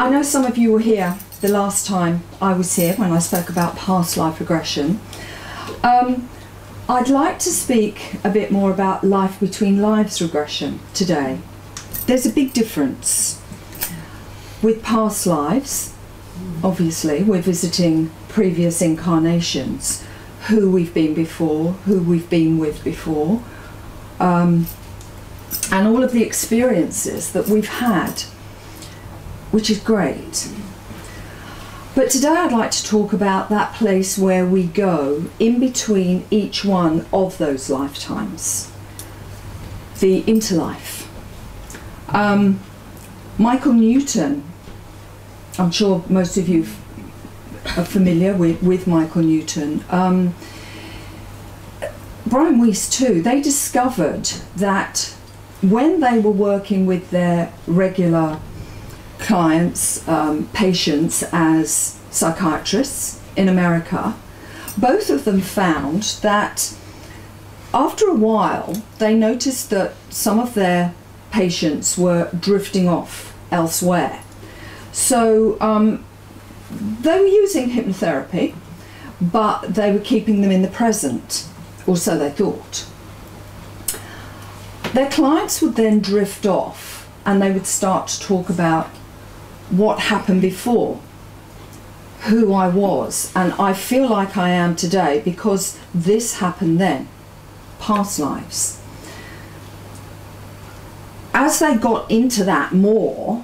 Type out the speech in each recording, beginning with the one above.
I know some of you were here the last time I was here when I spoke about past life regression. I'd like to speak a bit more about life between lives regression today. There's a big difference. With past lives, obviously, we're visiting previous incarnations, who we've been before, who we've been with before, and all of the experiences that we've had, which is great. But today I'd like to talk about that place where we go in between each one of those lifetimes, the interlife. Michael Newton, I'm sure most of you are familiar with Michael Newton. Brian Weiss too, they discovered that when they were working with their regular clients, patients as psychiatrists in America, both of them found that after a while they noticed that some of their patients were drifting off elsewhere. So they were using hypnotherapy, but they were keeping them in the present, or so they thought. Their clients would then drift off and they would start to talk about what happened before, who I was, and I feel like I am today because this happened then, past lives. As they got into that more,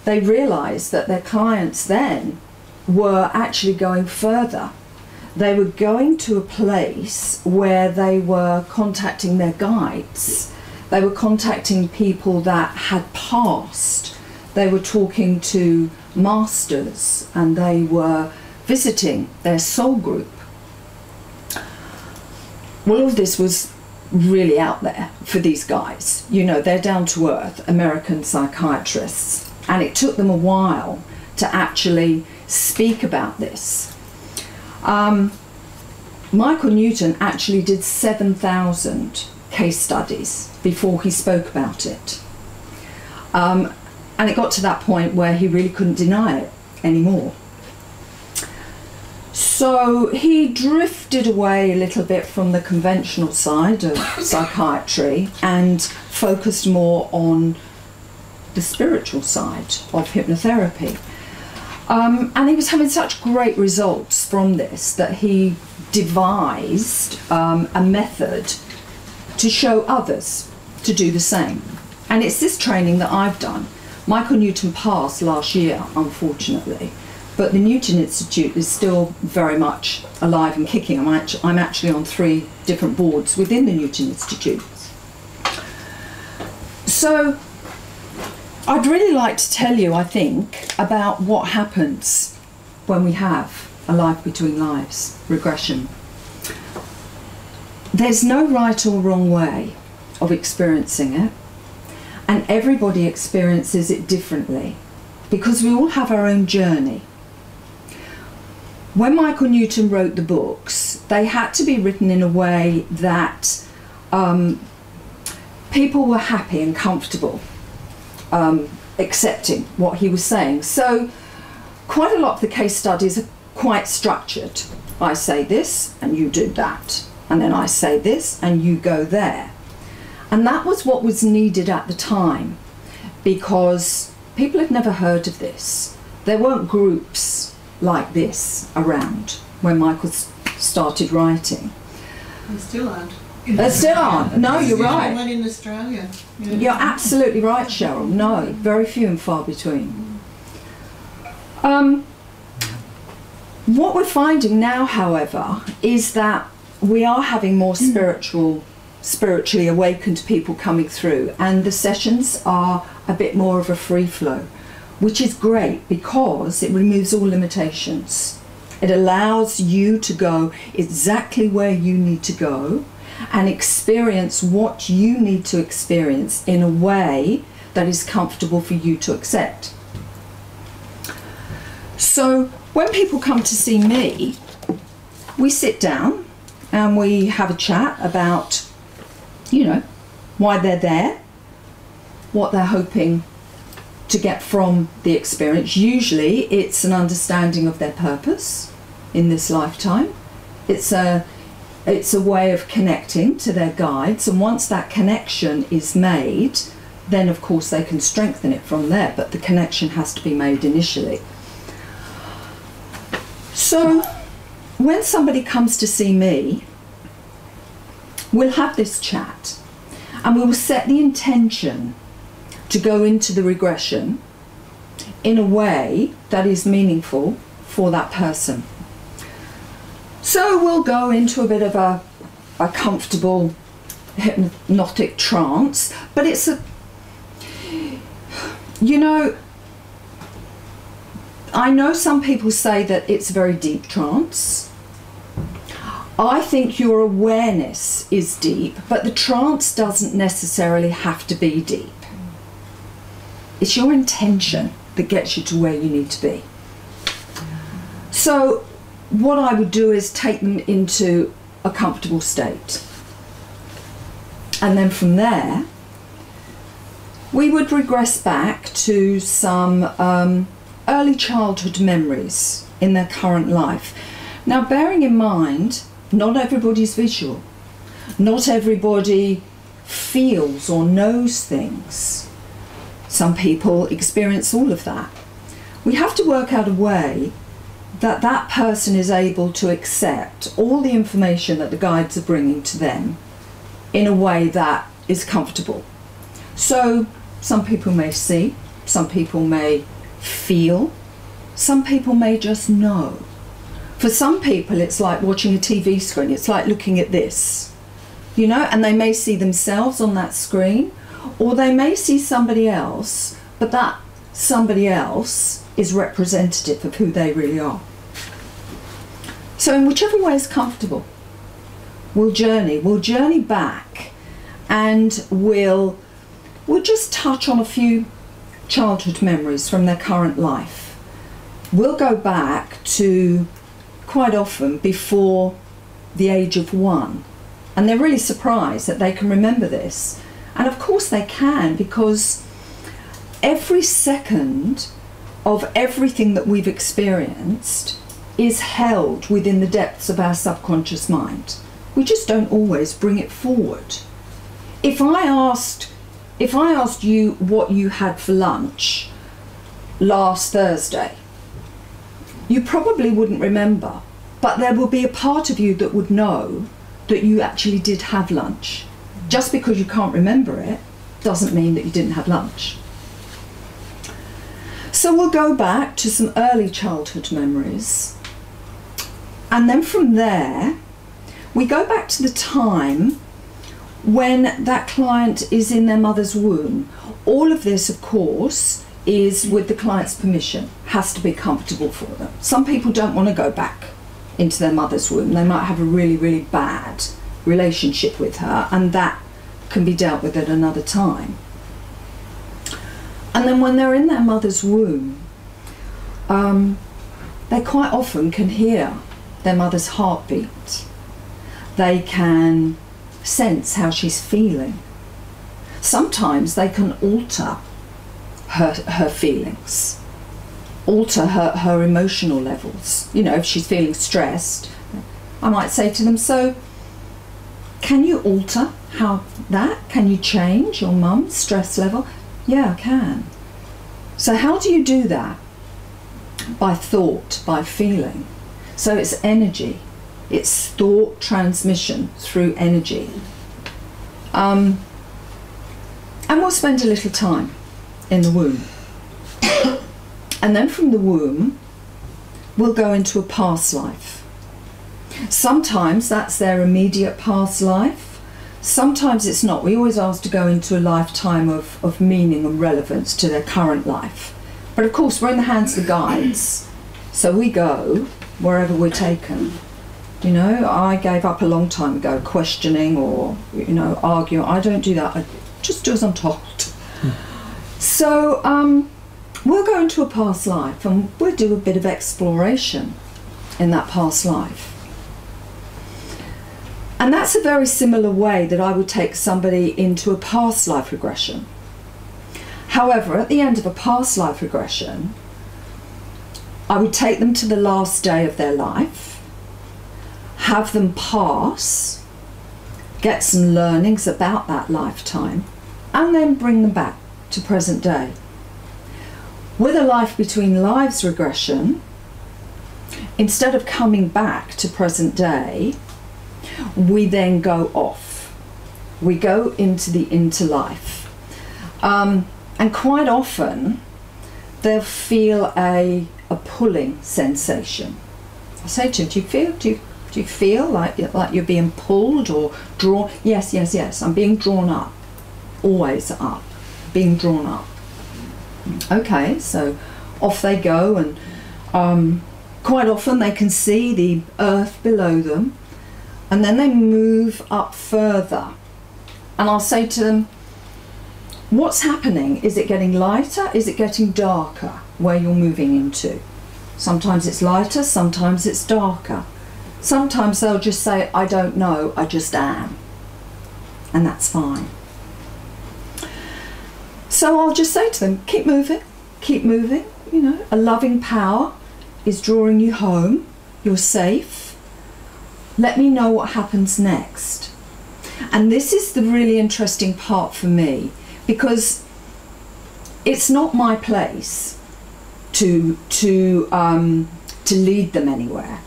they realized that their clients then were actually going further. They were going to a place where they were contacting their guides. They were contacting people that had passed. They were talking to masters and they were visiting their soul group. Well, all of this was really out there for these guys. You know, they're down to earth American psychiatrists, and it took them a while to actually speak about this. Michael Newton actually did 7,000 case studies before he spoke about it. And it got to that point where he really couldn't deny it anymore. So he drifted away a little bit from the conventional side of psychiatry and focused more on the spiritual side of hypnotherapy. And he was having such great results from this that he devised a method to show others to do the same. And it's this training that I've done. Michael Newton passed last year, unfortunately, but the Newton Institute is still very much alive and kicking. I'm actually on 3 different boards within the Newton Institute. So I'd really like to tell you, I think, about what happens when we have a life between lives, regression. There's no right or wrong way of experiencing it, and everybody experiences it differently because we all have our own journey. When Michael Newton wrote the books, they had to be written in a way that people were happy and comfortable accepting what he was saying. So quite a lot of the case studies are quite structured. I say this and you do that, and then I say this and you go there. And that was what was needed at the time because people had never heard of this. There weren't groups like this around when Michael started writing. There still aren't. There still aren't. No, you're right. One in Australia. Yeah. You're absolutely right, Cheryl. No, very few and far between. What we're finding now, however, is that we are having more spiritually awakened people coming through, and the sessions are a bit more of a free flow, which is great because it removes all limitations. It allows you to go exactly where you need to go and experience what you need to experience in a way that is comfortable for you to accept. So when people come to see me, we sit down and we have a chat about, you know, why they're there, what they're hoping to get from the experience. Usually it's an understanding of their purpose in this lifetime. It's a way of connecting to their guides, and once that connection is made, then of course they can strengthen it from there, but the connection has to be made initially. So when somebody comes to see me, we'll have this chat and we will set the intention to go into the regression in a way that is meaningful for that person. So we'll go into a bit of a comfortable hypnotic trance, but it's a, you know, I know some people say that it's a very deep trance. I think your awareness is deep, but the trance doesn't necessarily have to be deep. It's your intention that gets you to where you need to be. So what I would do is take them into a comfortable state. And then from there, we would regress back to some early childhood memories in their current life. Now, bearing in mind, not everybody's visual. Not everybody feels or knows things. Some people experience all of that. We have to work out a way that that person is able to accept all the information that the guides are bringing to them in a way that is comfortable. So some people may see, some people may feel, some people may just know. For some people it's like watching a TV screen, it's like looking at this, you know, and they may see themselves on that screen, or they may see somebody else, but that somebody else is representative of who they really are. So in whichever way is comfortable, we'll journey back, and we'll just touch on a few childhood memories from their current life. We'll go back to quite often before the age of 1, and they're really surprised that they can remember this. And of course they can, because every second of everything that we've experienced is held within the depths of our subconscious mind. We just don't always bring it forward. If I asked you what you had for lunch last Thursday, you probably wouldn't remember, but there will be a part of you that would know that you actually did have lunch. Just because you can't remember it doesn't mean that you didn't have lunch. So we'll go back to some early childhood memories, and then from there we go back to the time when that client is in their mother's womb. All of this, of course, is with the client's permission, has to be comfortable for them. Some people don't want to go back into their mother's womb. They might have a really, really bad relationship with her, and that can be dealt with at another time. And then when they're in their mother's womb, they quite often can hear their mother's heartbeat. They can sense how she's feeling. Sometimes they can alter her feelings, alter her emotional levels. You know, if she's feeling stressed, I might say to them, so can you alter can you change your mum's stress level? Yeah, I can. So how do you do that? By thought, by feeling. So it's energy. It's thought transmission through energy. And we'll spend a little time in the womb. And then from the womb, we'll go into a past life. Sometimes that's their immediate past life. Sometimes it's not. We always ask to go into a lifetime of meaning and relevance to their current life. But of course, we're in the hands of the guides. So we go wherever we're taken. You know, I gave up a long time ago questioning or, you know, arguing. I don't do that. I just do as I'm told. So we'll go into a past life and we'll do a bit of exploration in that past life. And that's a very similar way that I would take somebody into a past life regression. However, at the end of a past life regression, I would take them to the last day of their life, have them pass, get some learnings about that lifetime, and then bring them back to present day. With a life between lives regression, instead of coming back to present day, we then go off. We go into the interlife. And quite often, they'll feel a pulling sensation. I say to them, do you feel like you're being pulled or drawn? Yes, yes, yes, I'm being drawn up. Always up. Being drawn up. Okay, so off they go, and quite often they can see the earth below them, and then they move up further. And I'll say to them, what's happening? Is it getting lighter? Is it getting darker where you're moving into? Sometimes it's lighter, sometimes it's darker. Sometimes they'll just say, I don't know, I just am. And that's fine. So I'll just say to them, keep moving, you know, a loving power is drawing you home, you're safe. Let me know what happens next. And this is the really interesting part for me, because it's not my place to lead them anywhere.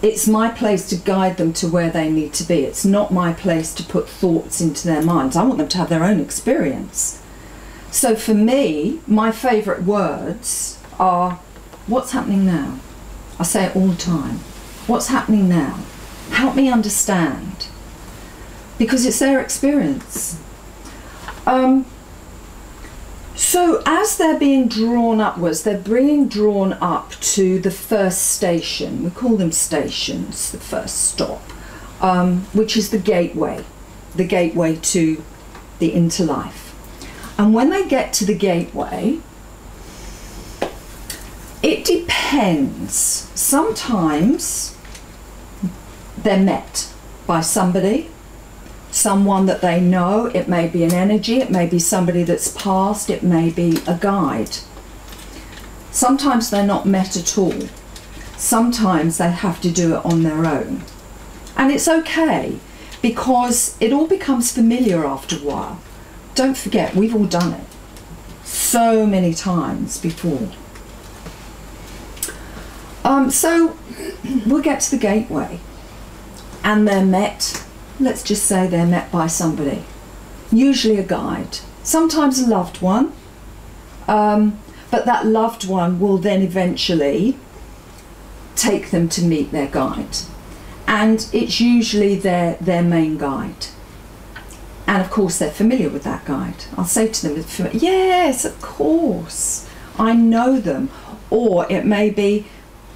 It's my place to guide them to where they need to be. It's not my place to put thoughts into their minds. I want them to have their own experience. So for me, my favourite words are, what's happening now? I say it all the time. What's happening now? Help me understand. Because it's their experience. So as they're being drawn upwards, they're being drawn up to the first station. We call them stations, the first stop, which is the gateway to the interlife. And when they get to the gateway, it depends. Sometimes they're met by somebody, someone that they know. It may be an energy, it may be somebody that's passed, it may be a guide. Sometimes they're not met at all. Sometimes they have to do it on their own. And it's okay, because it all becomes familiar after a while. Don't forget, we've all done it so many times before. So we'll get to the gateway, and they're met. Let's just say they're met by somebody, usually a guide, sometimes a loved one, but that loved one will then eventually take them to meet their guide, and it's usually their main guide. And of course they're familiar with that guide. I'll say to them, yes, of course, I know them. Or it may be,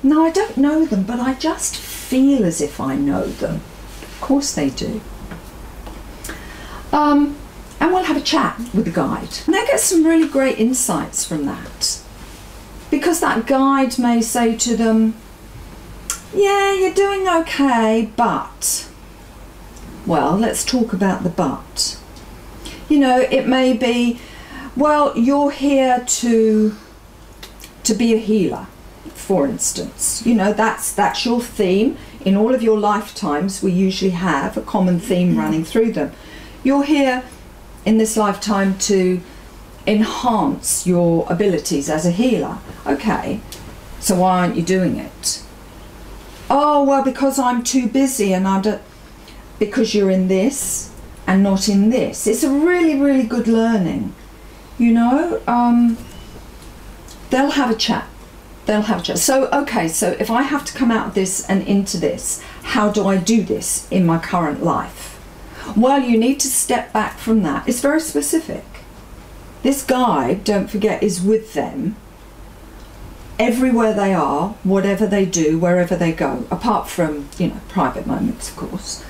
no, I don't know them, but I just feel as if I know them. Of course they do. And we'll have a chat with the guide. And they get some really great insights from that. Because that guide may say to them, yeah, you're doing okay, but... Well, let's talk about the but. You know, it may be, well, you're here to be a healer, for instance. You know, that's your theme. In all of your lifetimes, we usually have a common theme running through them. You're here in this lifetime to enhance your abilities as a healer. Okay, so why aren't you doing it? Oh, well, because I'm too busy and I don't... Because you're in this and not in this. It's a really, really good learning. You know, they'll have a chat. They'll have a chat. So, okay, so if I have to come out of this and into this, how do I do this in my current life? Well, you need to step back from that. It's very specific. This guide, don't forget, is with them everywhere they are, whatever they do, wherever they go, apart from, you know, private moments, of course.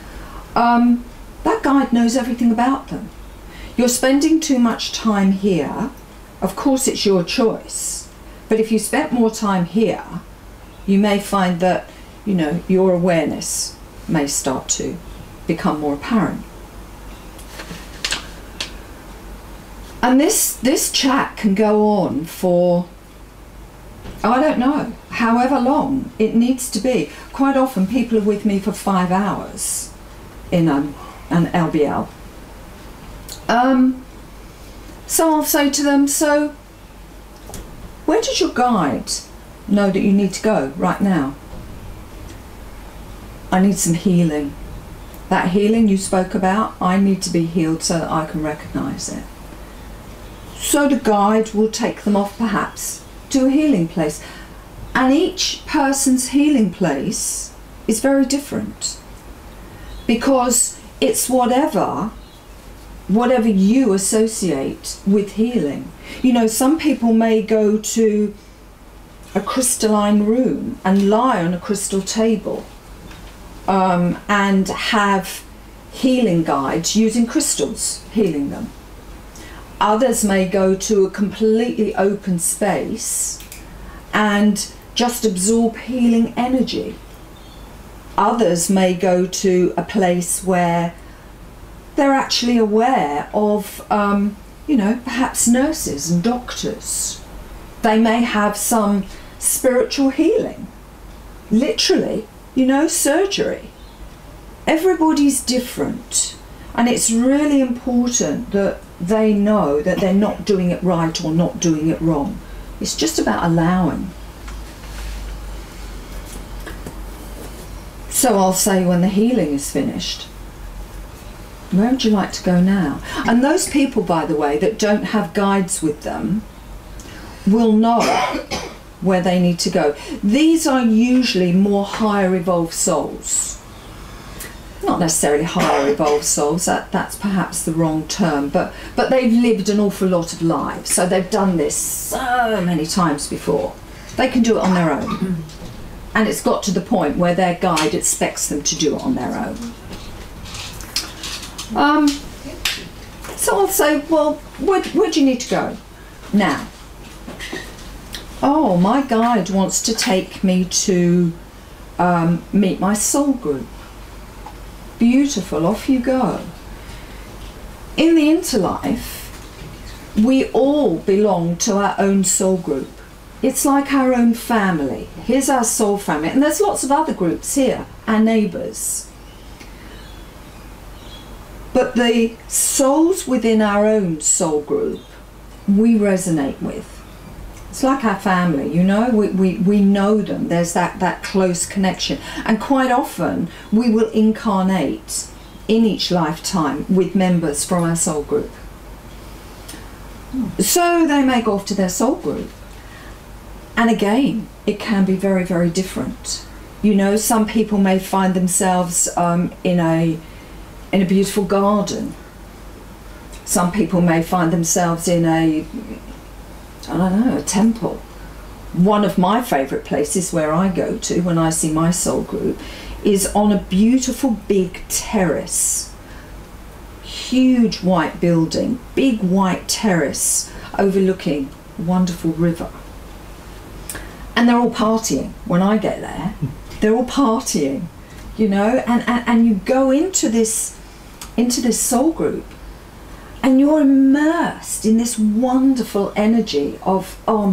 That guide knows everything about them. You're spending too much time here. Of course, it's your choice. But if you spent more time here, you may find that, you know, your awareness may start to become more apparent. And this chat can go on for, I don't know, however long it needs to be. Quite often people are with me for 5 hours in an LBL. So I'll say to them, so where does your guide know that you need to go right now? I need some healing. That healing you spoke about, I need to be healed so that I can recognise it. So the guide will take them off perhaps to a healing place. And each person's healing place is very different, because it's whatever you associate with healing. You know, some people may go to a crystalline room and lie on a crystal table and have healing guides using crystals healing them. Others may go to a completely open space and just absorb healing energy. Others may go to a place where they're actually aware of, you know, perhaps nurses and doctors. They may have some spiritual healing, literally, you know, surgery. Everybody's different, and it's really important that they know that they're not doing it right or not doing it wrong. It's just about allowing. So I'll say, when the healing is finished, where would you like to go now? And those people, by the way, that don't have guides with them will know where they need to go. These are usually more higher evolved souls. Not necessarily higher evolved souls, that's perhaps the wrong term, but they've lived an awful lot of lives, so they've done this so many times before. They can do it on their own. And it's got to the point where their guide expects them to do it on their own. So I'll say, well, where do you need to go now? Oh, my guide wants to take me to meet my soul group. Beautiful, off you go. In the interlife, we all belong to our own soul group. It's like our own family. Here's our soul family. And there's lots of other groups here, our neighbours. But the souls within our own soul group, we resonate with. It's like our family, you know, we know them. There's that close connection. And quite often, we will incarnate in each lifetime with members from our soul group. So they may go off to their soul group. And again, it can be very, very different. You know, some people may find themselves in a beautiful garden. Some people may find themselves in a temple. One of my favourite places where I go to when I see my soul group is on a beautiful big terrace. Huge white building, big white terrace overlooking a wonderful river. And they're all partying when I get there. They're all partying, you know, and you go into this soul group and you're immersed in this wonderful energy of, oh,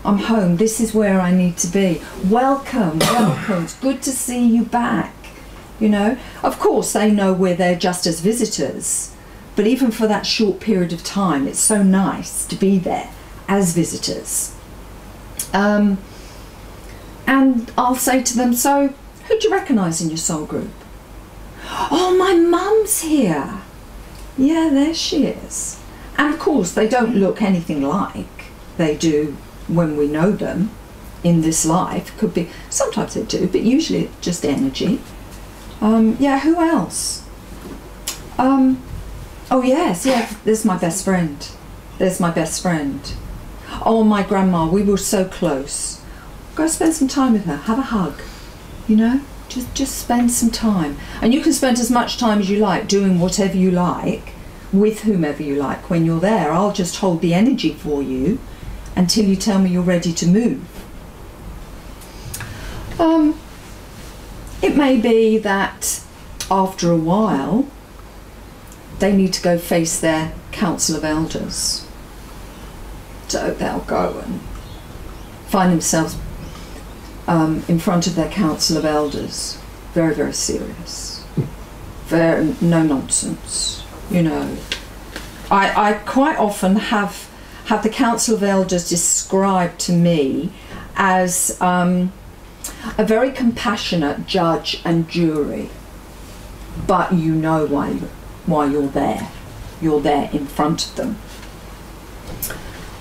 I'm home, this is where I need to be. Welcome, it's good to see you back, you know. Of course, they know we're there just as visitors, but even for that short period of time, it's so nice to be there as visitors. And I'll say to them, so who do you recognise in your soul group? Oh, my mum's here. Yeah, there she is. And of course, they don't look anything like they do when we know them in this life. Could be, sometimes they do, but usually just energy. Yeah, who else? Oh yes, there's my best friend. There's my best friend. Oh, my grandma, we were so close. Go spend some time with her, have a hug, you know, just spend some time. And you can spend as much time as you like doing whatever you like with whomever you like when you're there. I'll just hold the energy for you until you tell me you're ready to move. It may be that after a while they need to go face their council of elders. So they'll go and find themselves in front of their council of elders, very, very serious, very no nonsense, you know. I quite often have the council of elders described to me as a very compassionate judge and jury, but you know why you're there. You're there in front of them.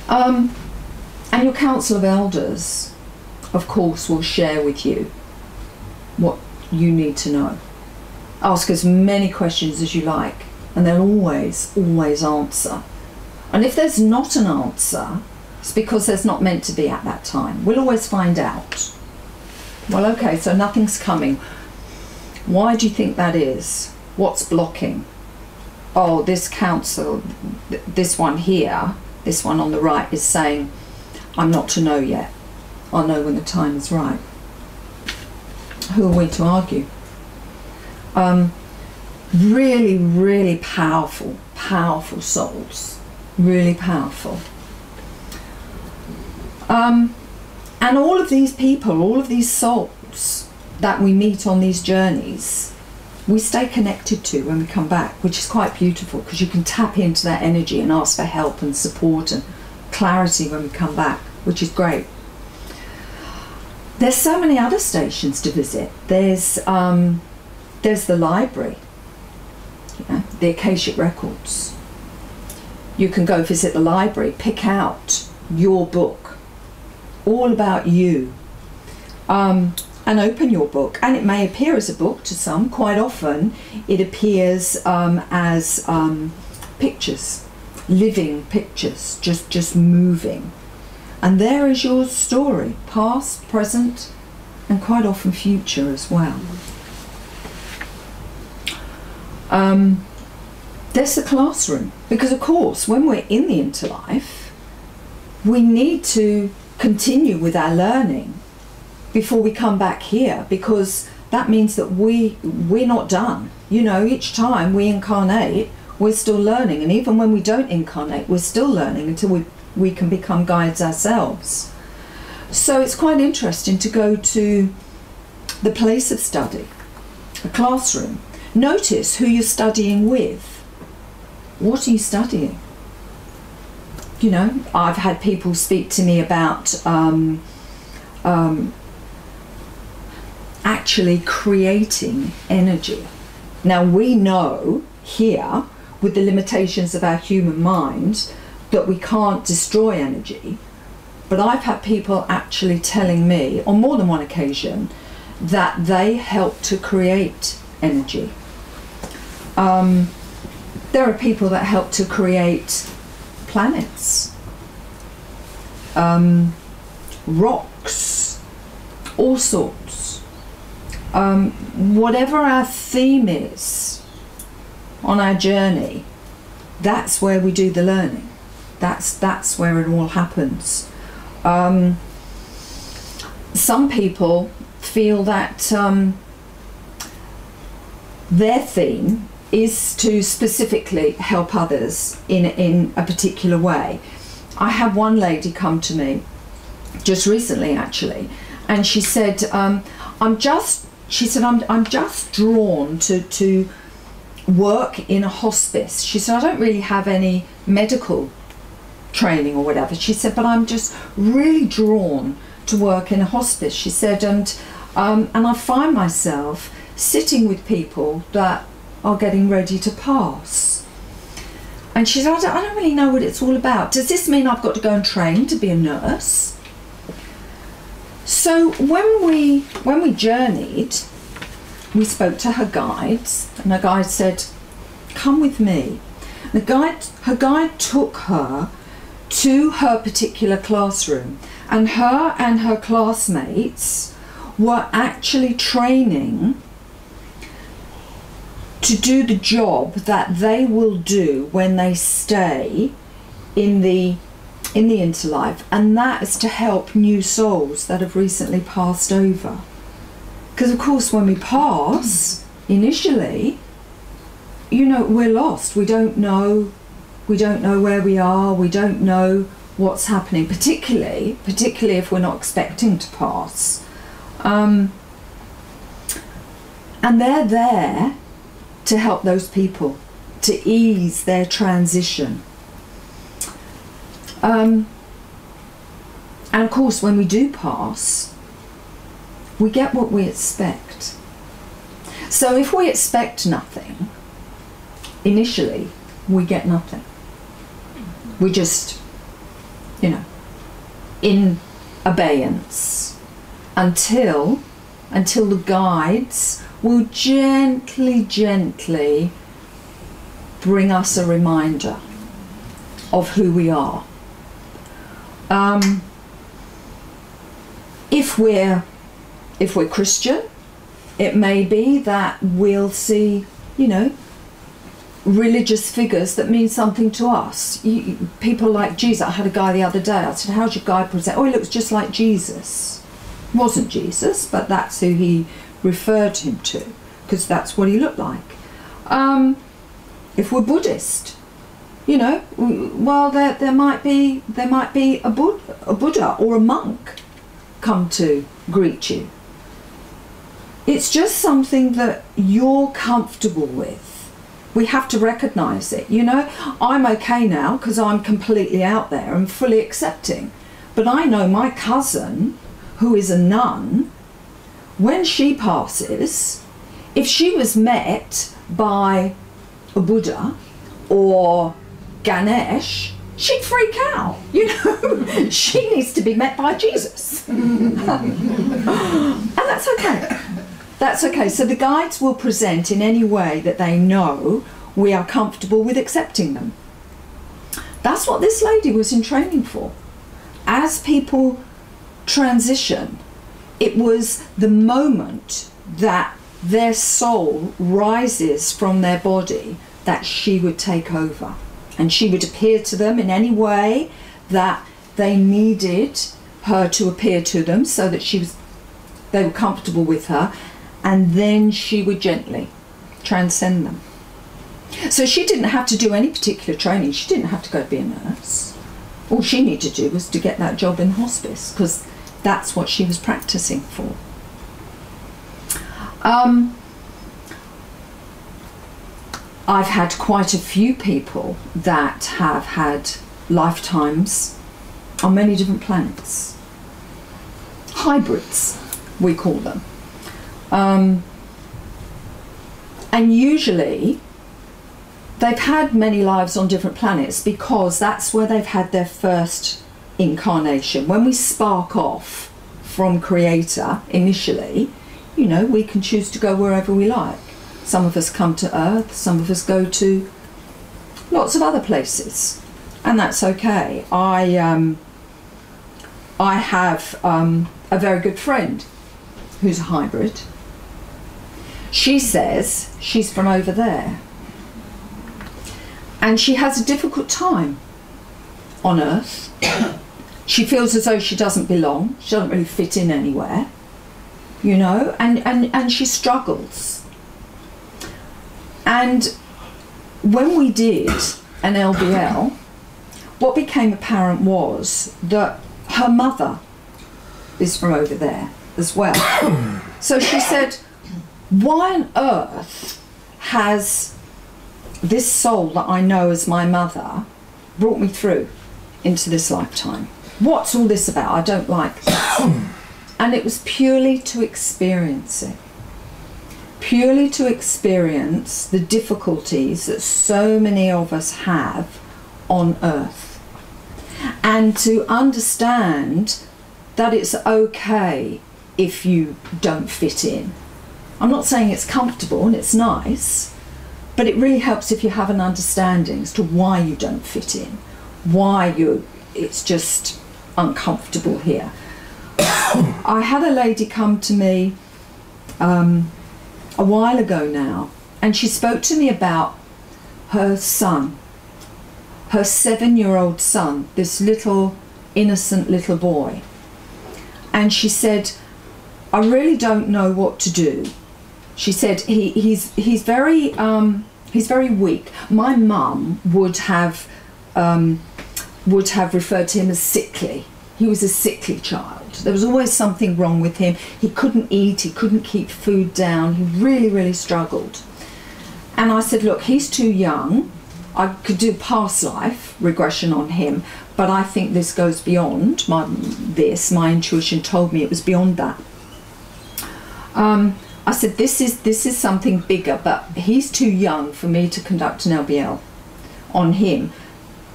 And your council of elders, of course, will share with you what you need to know. Ask as many questions as you like, and they'll always answer. And if there's not an answer, it's because there's not meant to be at that time. We'll always find out. Well, okay, so nothing's coming. Why do you think that is? What's blocking? Oh, this council, this one here, this one on the right is saying, I'm not to know yet. I'll know when the time is right. Who are we to argue? Really, really powerful souls. Really powerful. And all of these people, all of these souls that we meet on these journeys, we stay connected to when we come back, which is quite beautiful because you can tap into that energy and ask for help and support and clarity when we come back, which is great. There's so many other stations to visit. There's the library, you know, the Akashic Records. You can go visit the library, pick out your book, all about you, and open your book. And it may appear as a book to some. Quite often it appears as pictures, living pictures, just moving. And there is your story, past, present, and quite often future as well. There's the classroom, because of course when we're in the interlife, we need to continue with our learning before we come back here, because that means that we're not done. You know, each time we incarnate, we're still learning, and even when we don't incarnate, we're still learning until we can become guides ourselves. So it's quite interesting to go to the place of study, a classroom. Notice who you're studying with. What are you studying? You know, I've had people speak to me about actually creating energy. Now we know here, with the limitations of our human mind, that we can't destroy energy, but I've had people actually telling me on more than one occasion that they help to create energy. There are people that help to create planets, rocks, all sorts. Whatever our theme is on our journey, that's where we do the learning. That's where it all happens. Some people feel that their theme is to specifically help others in a particular way. I had one lady come to me just recently actually, and she said, I'm just drawn to work in a hospice. She said, I don't really have any medical training or whatever. She said, but I'm just really drawn to work in a hospice. She said, and I find myself sitting with people that are getting ready to pass. And she said, I don't really know what it's all about. Does this mean I've got to go and train to be a nurse? So when we journeyed, we spoke to her guides, and her guide said, come with me. Her guide took her to her particular classroom, and her classmates were actually training to do the job that they will do when they stay in the interlife, and that is to help new souls that have recently passed over. Because of course when we pass, initially, you know, we're lost. We don't know where we are. We don't know what's happening, particularly if we're not expecting to pass. And they're there to help those people, to ease their transition. And of course, when we do pass, we get what we expect. So if we expect nothing, initially, we get nothing. We just, you know, in abeyance until the guides will gently bring us a reminder of who we are. If we're Christian, it may be that we'll see, you know, religious figures that mean something to us. People like Jesus. I had a guy the other day, I said, how's your guy present? Oh, he looks just like Jesus. Wasn't Jesus, but that's who he referred him to, because that's what he looked like. If we're Buddhist, you know, well, there might be a Buddha or a monk come to greet you. It's just something that you're comfortable with. We have to recognise it. You know, I'm okay now because I'm completely out there and fully accepting. But I know my cousin, who is a nun, when she passes, if she was met by a Buddha or Ganesh, she'd freak out. You know, she needs to be met by Jesus. And that's okay. That's okay. So the guides will present in any way that they know we are comfortable with accepting them. That's what this lady was in training for. As people transition, it was the moment that their soul rises from their body that she would take over. And she would appear to them in any way that they needed her to appear to them, so that they were comfortable with her. And then she would gently transcend them. So she didn't have to do any particular training. She didn't have to go be a nurse. All she needed to do was to get that job in hospice, because that's what she was practicing for. I've had quite a few people that have had lifetimes on many different planets. Hybrids, we call them. And usually they've had many lives on different planets because that's where they've had their first incarnation. When we spark off from Creator initially, you know, we can choose to go wherever we like. Some of us come to Earth, some of us go to lots of other places, and that's okay. I have a very good friend who's a hybrid. She says she's from over there, and she has a difficult time on Earth. She feels as though she doesn't belong, she doesn't really fit in anywhere, you know, and she struggles. And when we did an LBL, what became apparent was that her mother is from over there as well. So she said, why on earth has this soul that I know as my mother brought me through into this lifetime? What's all this about? I don't like this. And it was purely to experience it. Purely to experience the difficulties that so many of us have on Earth. And to understand that it's okay if you don't fit in. I'm not saying it's comfortable and it's nice, but it really helps if you have an understanding as to why you don't fit in, why it's just uncomfortable here. I had a lady come to me a while ago now, and she spoke to me about her son, her 7-year-old son, this little innocent little boy. And she said, I really don't know what to do. She said he's very He's very weak. My mum would have referred to him as sickly. He was a sickly child. There was always something wrong with him. He couldn't eat, he couldn't keep food down. He really, really struggled. And I said, look, he's too young. I could do past life regression on him, but I think this goes beyond my intuition told me it was beyond that. I said, this is something bigger, but he's too young for me to conduct an LBL on him,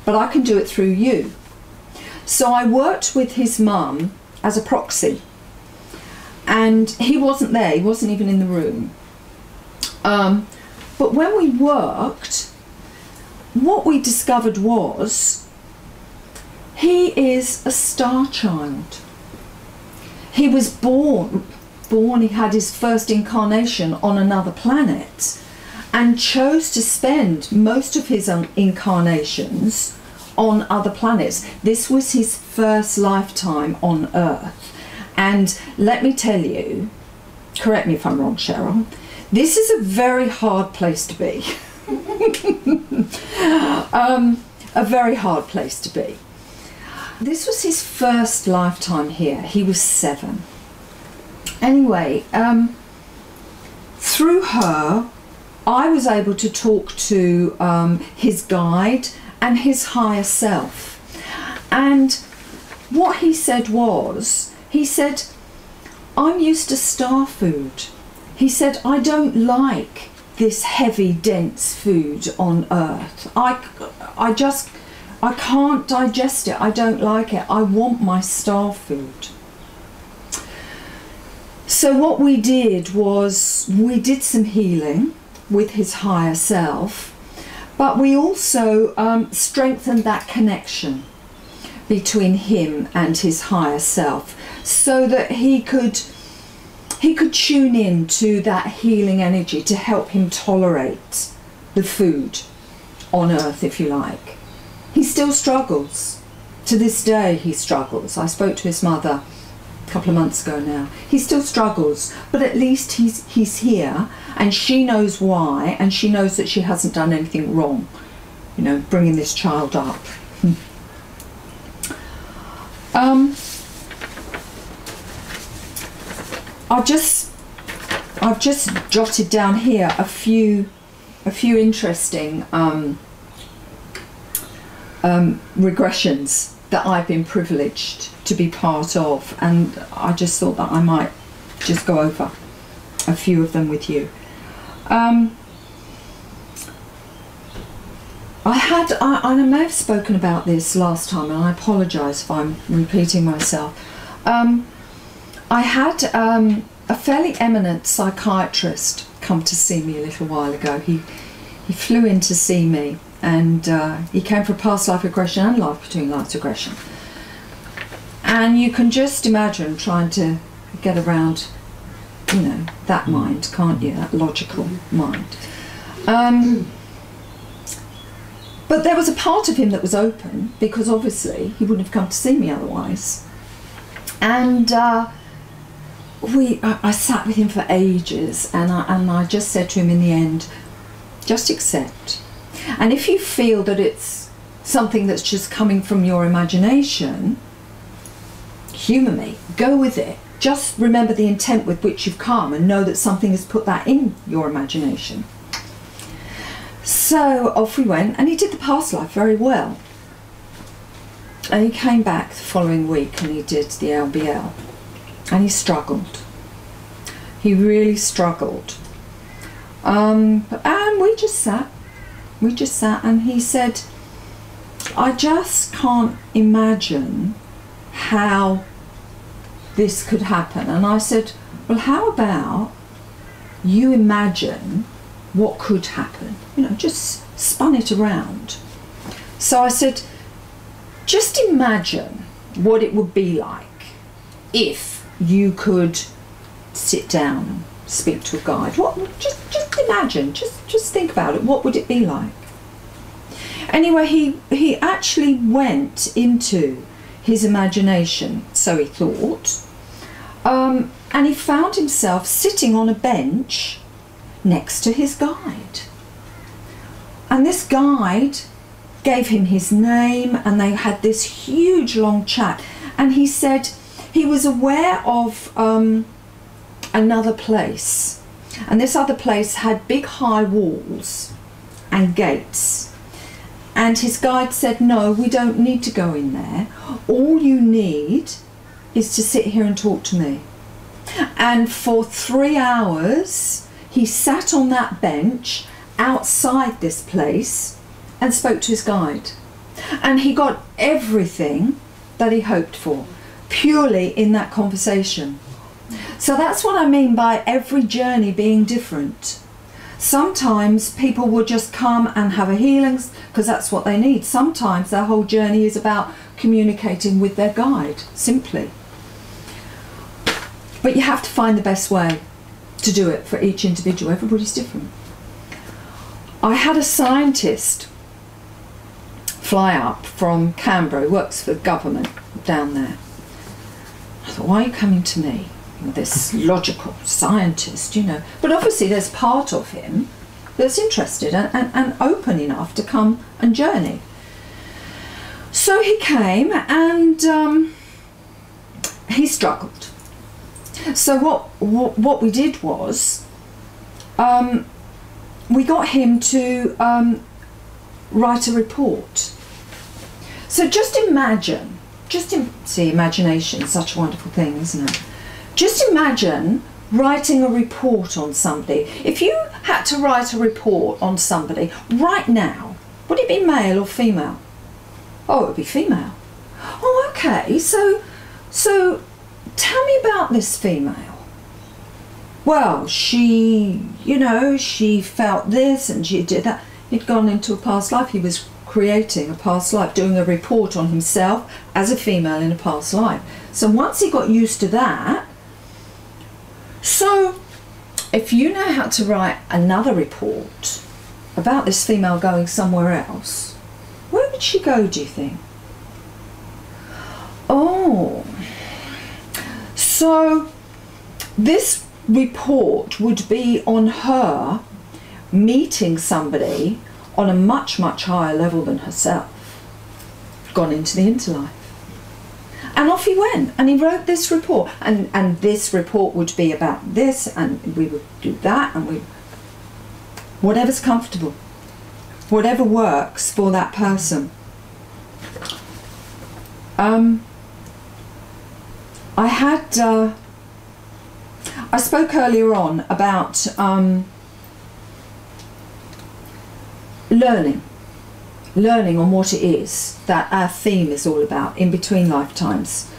but I can do it through you. So I worked with his mum as a proxy, and he wasn't there, he wasn't even in the room. But when we worked, what we discovered was he is a star child. He was born, he had his first incarnation on another planet and chose to spend most of his incarnations on other planets. This was his first lifetime on Earth. And let me tell you, correct me if I'm wrong, Cheryl, this is a very hard place to be. A very hard place to be. This was his first lifetime here. He was 7. Anyway, through her, I was able to talk to his guide and his higher self. And what he said was, he said, I'm used to star food. He said, I don't like this heavy, dense food on Earth. I can't digest it. I don't like it. I want my star food. So what we did was we did some healing with his higher self, but we also strengthened that connection between him and his higher self so that he could tune in to that healing energy to help him tolerate the food on Earth, if you like. He still struggles. To this day he struggles. I spoke to his mother a couple of months ago now. He still struggles, but at least he's here, and she knows why, and she knows that she hasn't done anything wrong, you know, bringing this child up. I've just jotted down here a few interesting regressions that I've been privileged to be part of, and I just thought that I might just go over a few of them with you. I may have spoken about this last time, and I apologise if I'm repeating myself. I had a fairly eminent psychiatrist come to see me a little while ago. He flew in to see me, and he came for past life regression and life between lives regression. And you can just imagine trying to get around, you know, that mind, can't you? That logical mind. But there was a part of him that was open, because obviously he wouldn't have come to see me otherwise. And I sat with him for ages, and I just said to him in the end, just accept. And if you feel that it's something that's just coming from your imagination, humour me, go with it. Just remember the intent with which you've come, and know that something has put that in your imagination. So off we went, and he did the past life very well. And he came back the following week and he did the LBL, and he struggled. He really struggled. And we just sat, and he said, I just can't imagine how this could happen. And I said, well, how about you imagine what could happen? You know, just spun it around. So I said, just imagine what it would be like if you could sit down and speak to a guide. Just imagine, just think about it. What would it be like? Anyway, he actually went into his imagination, so he thought, and he found himself sitting on a bench next to his guide. And this guide gave him his name, and they had this huge long chat. And he said he was aware of another place, and this other place had big high walls and gates. And his guide said, no, we don't need to go in there. All you need is to sit here and talk to me. And for 3 hours, he sat on that bench outside this place and spoke to his guide. And he got everything that he hoped for, purely in that conversation. So that's what I mean by every journey being different. Sometimes people will just come and have a healing because that's what they need. Sometimes their whole journey is about communicating with their guide, simply. But you have to find the best way to do it for each individual. Everybody's different. I had a scientist fly up from Canberra, who works for the government down there. I thought, why are you coming to me? This logical scientist, you know. But obviously there's part of him that's interested and open enough to come and journey. So he came, and he struggled. So what we did was we got him to write a report. So just imagine, see, imagination is such a wonderful thing, isn't it? Just imagine writing a report on somebody. If you had to write a report on somebody right now, would it be male or female? Oh, it would be female. Oh, okay, so tell me about this female. Well, she, you know, she felt this and she did that. He'd gone into a past life. He was creating a past life, doing a report on himself as a female in a past life. So once he got used to that, so if you know how to write another report about this female going somewhere else, where would she go, do you think? Oh, so this report would be on her meeting somebody on a much, much higher level than herself, gone into the interlife. And off he went, and he wrote this report, and this report would be about this, and we would do that, and we, whatever's comfortable, whatever works for that person. I spoke earlier on about learning on what it is that our theme is all about in between lifetimes.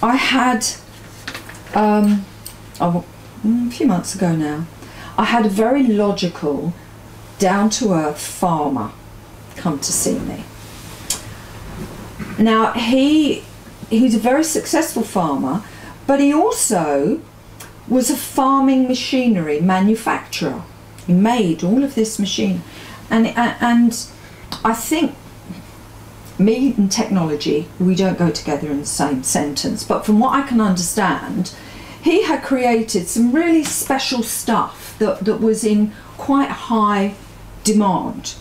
I had a few months ago now, I had a very logical, down-to-earth farmer come to see me. Now he's a very successful farmer, but he also was a farming machinery manufacturer. He made all of this machine, and I think me and technology, we don't go together in the same sentence, but from what I can understand, he had created some really special stuff that was in quite high demand.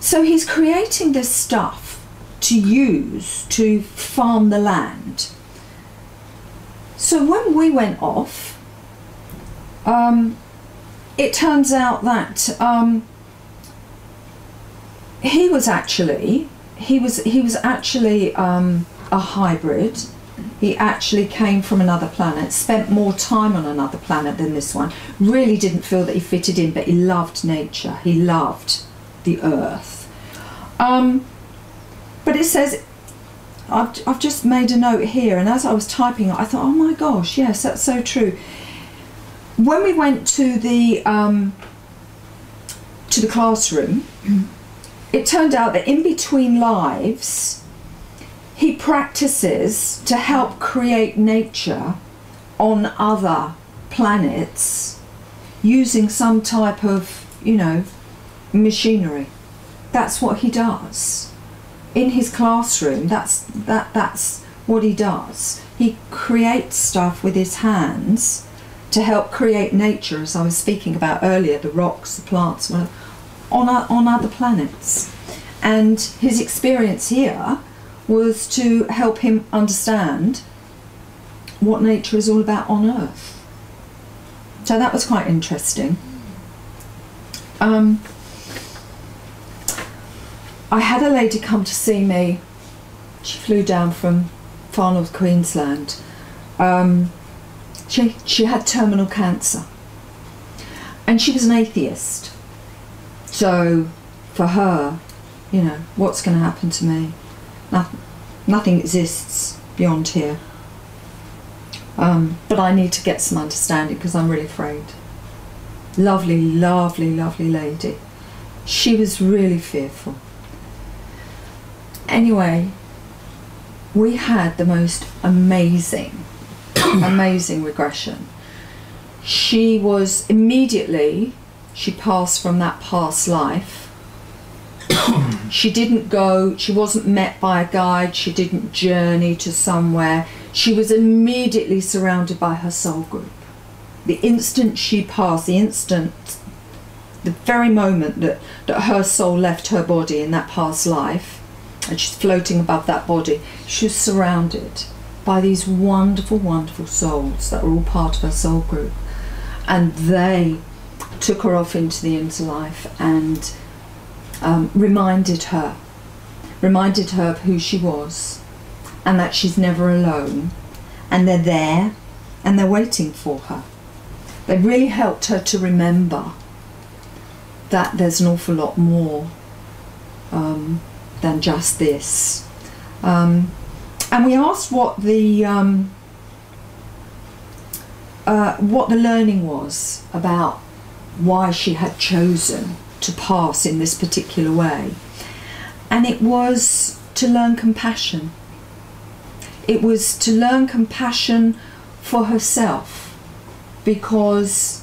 So he's creating this stuff to use to farm the land. So when we went off, it turns out that he was actually a hybrid. He actually came from another planet, spent more time on another planet than this one, really didn't feel that he fitted in, but he loved nature, he loved the earth. But it says, I've just made a note here, and as I was typing it, I thought, oh my gosh, yes, that's so true. When we went to the classroom, it turned out that in between lives, he practices to help create nature on other planets using some type of, you know, machinery. That's what he does. In his classroom, that's what he does. He creates stuff with his hands to help create nature, as I was speaking about earlier, the rocks, the plants, on other planets. And his experience here was to help him understand what nature is all about on Earth. So that was quite interesting. I had a lady come to see me. She flew down from far north Queensland. She had terminal cancer, and she was an atheist. So for her, you know, what's going to happen to me? Nothing exists beyond here. But I need to get some understanding because I'm really afraid. Lovely, lovely, lovely lady. She was really fearful. Anyway, we had the most amazing regression. She was immediately, she passed from that past life. She didn't go, she wasn't met by a guide, she didn't journey to somewhere. She was immediately surrounded by her soul group. The instant she passed, the very moment that her soul left her body in that past life, and she's floating above that body, she was surrounded by these wonderful, wonderful souls that were all part of her soul group. And they took her off into the interlife and reminded her of who she was, and that she's never alone, and they're there and they're waiting for her. They really helped her to remember that there's an awful lot more than just this. And we asked what the learning was about why she had chosen to pass in this particular way. And it was to learn compassion. It was to learn compassion for herself, because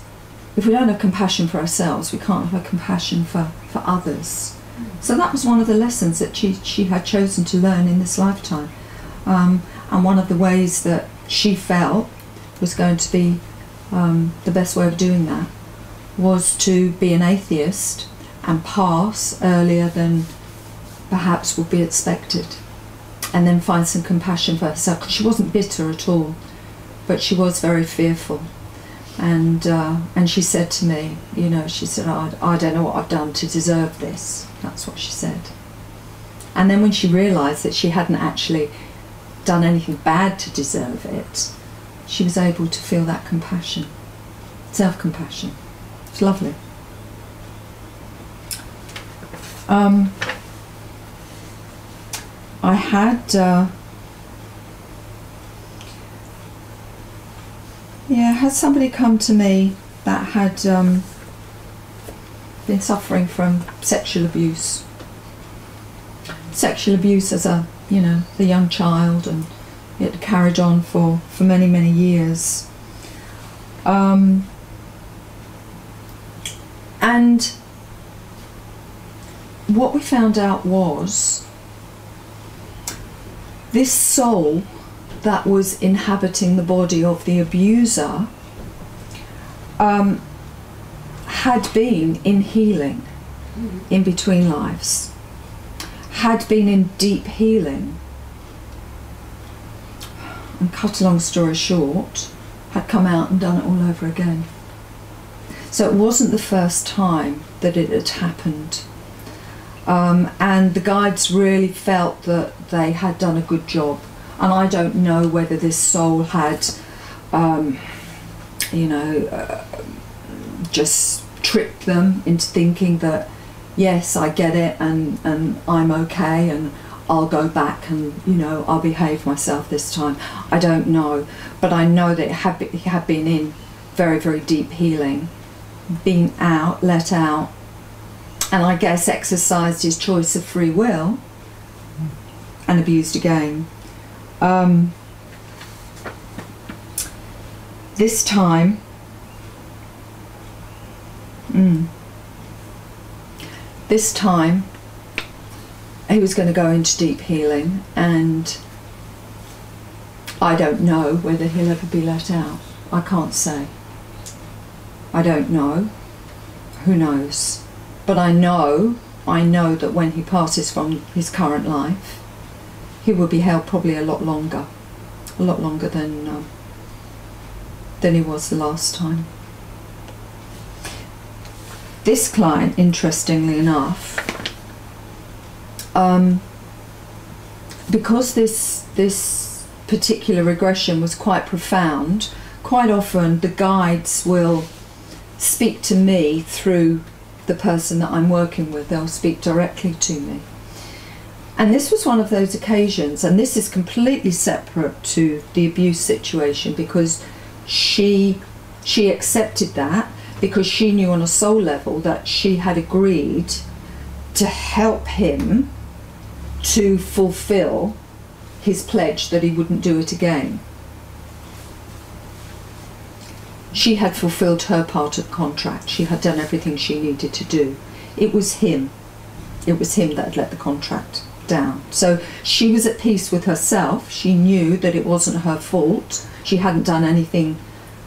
if we don't have compassion for ourselves, we can't have compassion for others. So that was one of the lessons that she had chosen to learn in this lifetime. And one of the ways that she felt was going to be the best way of doing that was to be an atheist and pass earlier than perhaps would be expected, and then find some compassion for herself. 'Cause she wasn't bitter at all, but she was very fearful. And she said to me, you know, she said, I don't know what I've done to deserve this. That's what she said. And then when she realised that she hadn't actually done anything bad to deserve it, she was able to feel that compassion, self-compassion. It's lovely. I had had somebody come to me that had been suffering from sexual abuse. Sexual abuse as a young child, and it carried on for many, many years. And what we found out was this soul that was inhabiting the body of the abuser had been in healing in between lives, had been in deep healing, and cut a long story short, had come out and done it all over again. So it wasn't the first time that it had happened. And the guides really felt that they had done a good job. And I don't know whether this soul had, just tricked them into thinking that, yes, I get it, and I'm okay, and I'll go back and, I'll behave myself this time. I don't know. But I know that it had been in very, very deep healing, been out, let out, and I guess exercised his choice of free will and abused again. This time, he was going to go into deep healing, and I don't know whether he'll ever be let out. I can't say. I don't know. Who knows? But I know that when he passes from his current life, he will be held probably a lot longer than he was the last time. This client, interestingly enough, because this particular regression was quite profound, quite often the guides will speak to me through the person that I'm working with. They'll speak directly to me. And this was one of those occasions, and this is completely separate to the abuse situation, because she accepted that, because she knew on a soul level that she had agreed to help him to fulfill his pledge that he wouldn't do it again. She had fulfilled her part of the contract. She had done everything she needed to do. It was him. It was him that had let the contract down. So she was at peace with herself. She knew that it wasn't her fault. She hadn't done anything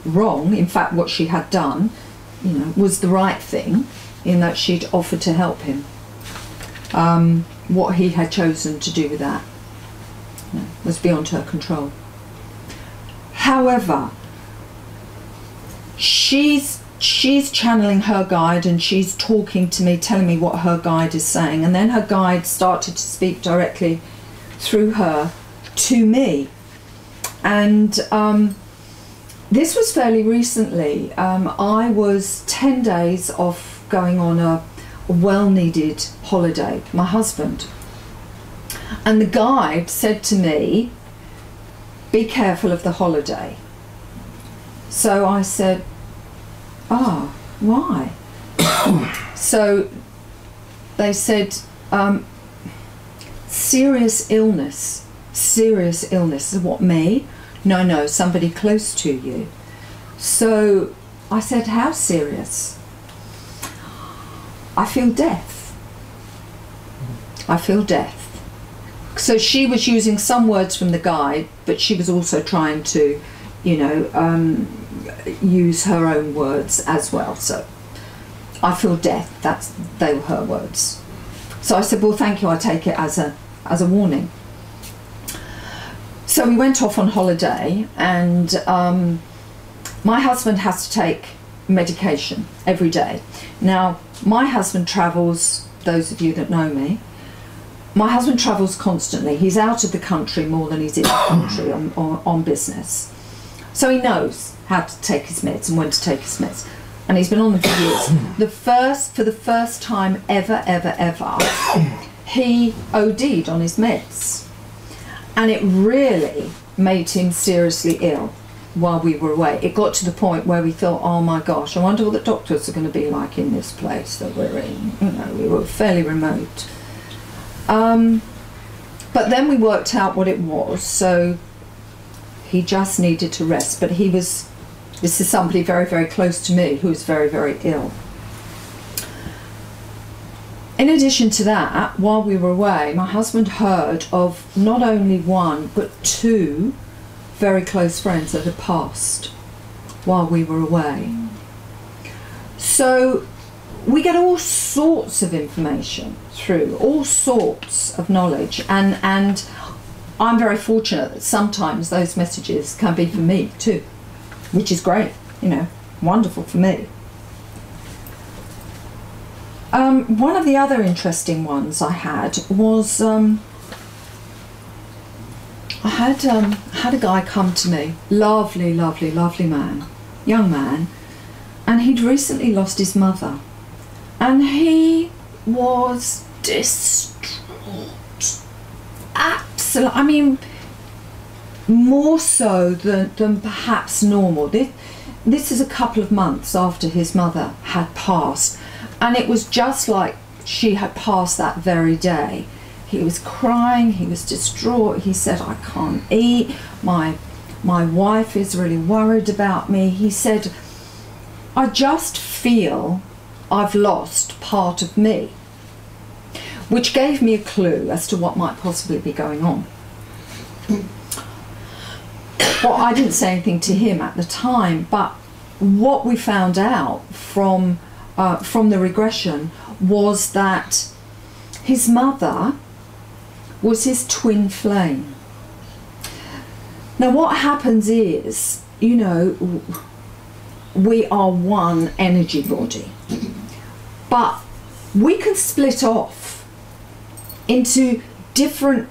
wrong. In fact, what she had done, was the right thing, in that she'd offered to help him. What he had chosen to do with that was beyond her control. However, she's channeling her guide, and she's talking to me, telling me what her guide is saying, and then her guide started to speak directly through her to me. And this was fairly recently. I was 10 days off going on a well-needed holiday, my husband. And the guide said to me, "Be careful of the holiday." So I said, why? So they said, serious illness. Serious illness. What, me? No, somebody close to you. So I said, how serious? I feel death. I feel death. So she was using some words from the guide, but she was also trying to, use her own words as well. So I feel death. They were her words. So I said, well, thank you. I take it as a warning. So we went off on holiday, and my husband has to take medication every day. Now, my husband travels, those of you that know me, my husband travels constantly. He's out of the country more than he's in the country on business. So he knows how to take his meds and when to take his meds. And he's been on them for years. For the first time ever, he OD'd on his meds. And it really made him seriously ill while we were away. It got to the point where we thought, oh my gosh, I wonder what the doctors are going to be like in this place that we're in. We were fairly remote. But then we worked out what it was. So he just needed to rest. But this is somebody very, very close to me who's very, very ill. In addition to that, while we were away, my husband heard of not only one, but two very close friends that had passed while we were away. So we get all sorts of information through, all sorts of knowledge, and I'm very fortunate that sometimes those messages can be for me too, which is great, wonderful for me. One of the other interesting ones I had was I had a guy come to me, lovely man, young man, and he'd recently lost his mother, and he was distraught, absolutely. More so than perhaps normal. This is a couple of months after his mother had passed. And it was just like she had passed that very day. He was crying, he was distraught. He said, I can't eat, my wife is really worried about me. He said, I just feel I've lost part of me, which gave me a clue as to what might possibly be going on. Well, I didn't say anything to him at the time, but what we found out from the regression was that his mother was his twin flame. Now what happens is, you know, we are one energy body, but we can split off into different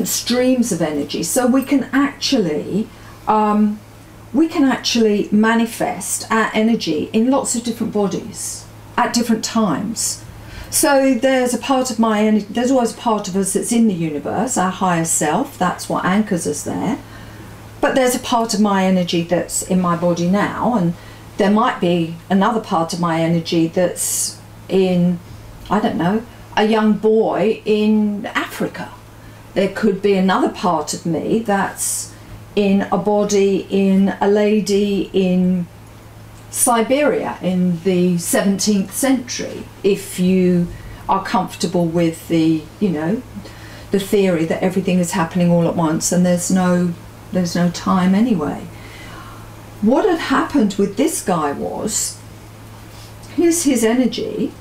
streams of energy, so we can actually manifest our energy in lots of different bodies at different times. So there's a part of my energy, there's always a part of us that's in the universe, our higher self, that's what anchors us there. But there's a part of my energy that's in my body now, and there might be another part of my energy that's in, I don't know, a young boy in Africa. There could be another part of me that's in a body in a lady in Siberia in the 17th century, if you are comfortable with the, you know, the theory that everything is happening all at once and there's no time anyway. What had happened with this guy was, here's his energy,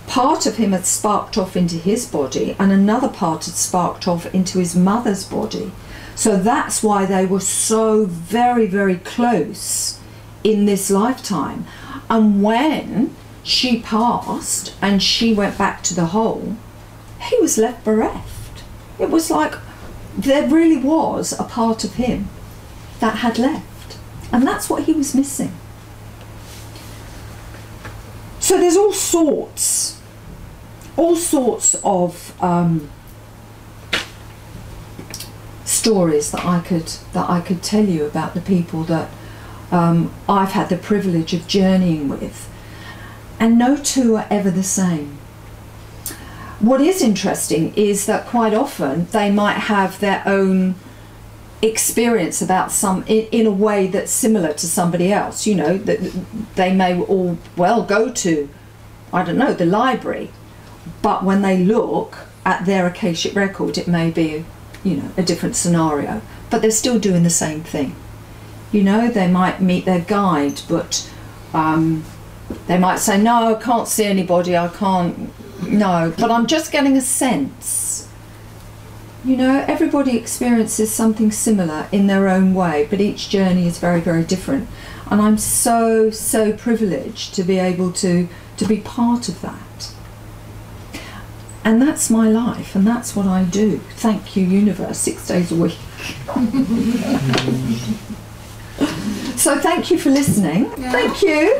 part of him had sparked off into his body and another part had sparked off into his mother's body. So that's why they were so very, very close in this lifetime. And when she passed and she went back to the whole, he was left bereft. It was like there really was a part of him that had left, and that's what he was missing. So there's all sorts of stories that I could tell you about the people that I've had the privilege of journeying with, and no two are ever the same. What is interesting is that quite often they might have their own experience about in a way that's similar to somebody else. You know, that they may all well go to, I don't know, the library, but when they look at their Akashic record, it may be, you know, a different scenario, but they're still doing the same thing. You know, they might meet their guide, but they might say, no, I can't see anybody, I can't, no, but I'm just getting a sense. You know, everybody experiences something similar in their own way, but each journey is very, very different. And I'm so, so privileged to be able to be part of that. And that's my life, and that's what I do. Thank you, universe, 6 days a week. So thank you for listening. Yeah. Thank you.